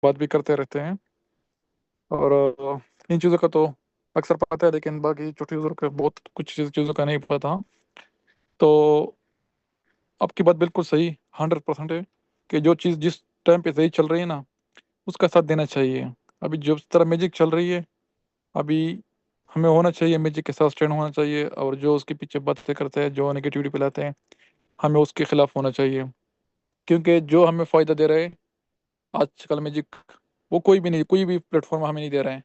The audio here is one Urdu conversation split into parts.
بات بھی کرتے رہتے ہیں، اور ان چیزوں کا تو اکثر پتہ ہے، لیکن باقی چھوٹی چیزوں کا بہت کچھ چیزوں کا نہیں پتا. تو آپ کی بات بالکل صحیح 100% ہے کہ جو چیز جس ٹائم پہ صحیح چل رہی ہے نا، اس کا ساتھ دینا چاہیے. ابھی جس طرح میوزک چل رہی ہے، ابھی ہمیں ہونا چاہیے میوزک کے ساتھ اسٹینڈ ہونا چاہیے، اور جو اس کے پیچھے باتیں کرتے ہیں، جو نگیٹیوٹی پھیلاتے ہیں، ہمیں اس کے خلاف ہونا چاہیے. کیونکہ جو ہمیں فائدہ دے رہے ہیں آج کل میوزک، وہ کوئی بھی نہیں، کوئی بھی پلیٹ فارم ہمیں نہیں دے رہے ہیں.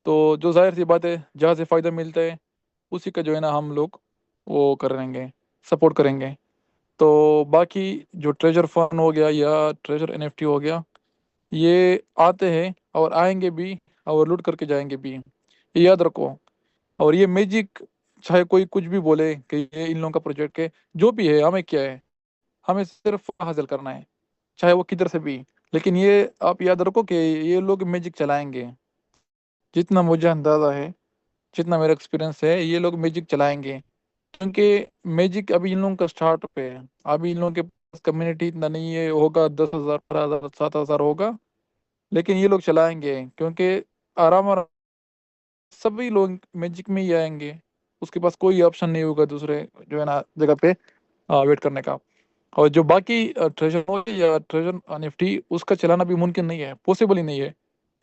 تو جو ظاہر سی بات ہے، جہاں سے فائدہ ملتا ہے اسی کا جو ہے نا ہم لوگ وہ کریں گے، سپورٹ کریں گے. تو باقی جو ٹریجر فن ہو گیا یا ٹریجر NFT ہو گیا، یہ آتے ہیں اور آئیں گے بھی، اور لوٹ کر کے جائیں گے بھی، یہ یاد رکھو. اور یہ میوزک چاہے کوئی کچھ بھی بولے کہ یہ ان لوگوں کا پروجیکٹ ہے، جو بھی ہے، ہمیں کیا ہے، ہمیں صرف حاصل کرنا ہے، چاہے وہ کدھر سے بھی. لیکن یہ آپ یاد رکھو کہ یہ لوگ میوزک چلائیں گے. جتنا مجھے اندازہ ہے، جتنا میرا ایکسپیرینس ہے، یہ لوگ میوزک چلائیں گے. کیونکہ میوزک ابھی ان لوگوں کا اسٹارٹ پہ ہے. ابھی ان لوگوں کے پاس کمیونٹی اتنا نہیں ہے، ہوگا 10,000 15,000 7,000 ہوگا، لیکن یہ لوگ چلائیں گے. کیونکہ آرام آرام سبھی لوگ میوزک میں ہی آئیں گے. اس کے پاس کوئی آپشن نہیں ہوگا دوسرے جو ہے نا جگہ پہ ویٹ کرنے کا. اور جو باقی ٹریجر ہو یا ٹریجر NFT، اس کا چلانا بھی ممکن نہیں ہے، پاسبل ہی نہیں ہے.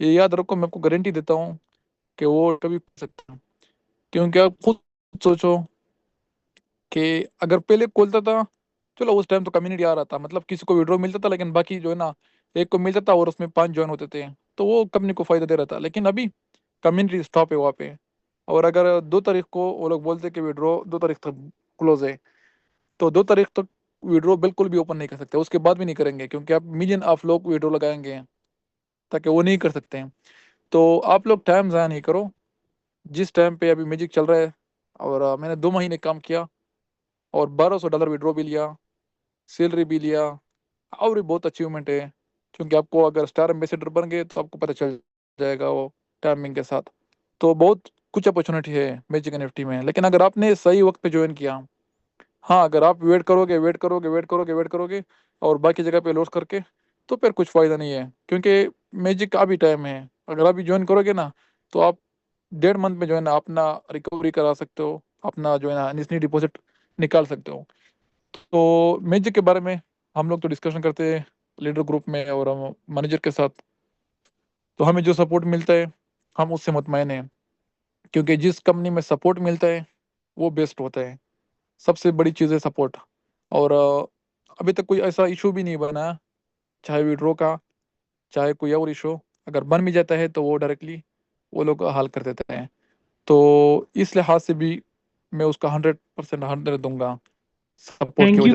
یہ یاد رکھو، میں آپ کو گارنٹی دیتا ہوں کہ وہ کبھی پڑ سکتا ہے. کیونکہ آپ خود سوچو کہ اگر پہلے کھولتا تھا، چلو اس ٹائم تو کمیونٹی آ رہا تھا، مطلب کسی کو وڈرو ملتا تھا، لیکن باقی جو ہے نا ایک کو ملتا تھا اور اس میں 5 جوائن ہوتے تھے، تو وہ کمپنی کو فائدہ دے رہا تھا. لیکن ابھی کمیونٹی اسٹاپ ہے وہاں پہ. اور اگر 2 تاریخ کو وہ لوگ بولتے کہ وڈرو 2 تاریخ تک کلوز ہے، تو 2 تاریخ تک وڈرو بالکل بھی اوپن نہیں کر سکتے، اس کے بعد بھی نہیں کریں گے. کیونکہ اب ملین آف لوگ وڈرو لگائیں گے، تاکہ وہ نہیں کر سکتے ہیں. تو آپ لوگ ٹائم ضائع نہیں کرو. جس ٹائم پہ ابھی میوزک چل رہا ہے، اور میں نے 2 مہینے کام کیا اور $1,200 وڈرو بھی لیا، سیلری بھی لیا، اور بھی بہت اچیومنٹ ہے. کیونکہ آپ کو اگر اسٹار ایمبیسیڈر بن گئے تو آپ کو پتہ چل جائے گا وہ ٹائمنگ کے ساتھ. تو بہت کچھ اپرچونیٹی ہے میوزک NFT میں. لیکن اگر آپ نے صحیح وقت پہ جوائن کیا، ہاں، اگر آپ ویٹ کرو گے، ویٹ کرو گے، ویٹ کرو گے، ویٹ کرو گے، اور باقی جگہ پہ لوس کر کے، تو پھر کچھ فائدہ نہیں ہے. کیونکہ میوزک کا ابھی ٹائم ہے. اگر ابھی جوائن کرو گے نا، تو آپ 1.5 منتھ میں جو ہے نا اپنا ریکوری کرا سکتے ہو، اپنا جو ہے نا انیشلی ڈپازٹ نکال سکتے ہو. تو میوزک کے بارے میں ہم لوگ تو ڈسکشن کرتے ہیں لیڈر گروپ میں اور مینیجر کے ساتھ. تو ہمیں جو سپورٹ ملتا ہے، ہم اس سے مطمئن ہیں. کیونکہ جس کمپنی میں سپورٹ ملتا ہے وہ بیسٹ ہوتا ہے. سب سے بڑی چیز ہے سپورٹ. اور ابھی تک کوئی ایسا ایشو بھی نہیں بنا، چاہے وڈرو کا، چاہے کوئی اور ایشو. اگر بن بھی جاتا ہے تو وہ ڈائریکٹلی وہ لوگ حل کر دیتے ہیں. تو اس لحاظ سے بھی میں اس کا 100% 100 دوں گا، سپورٹ کی تھینک یو. وجہ سے.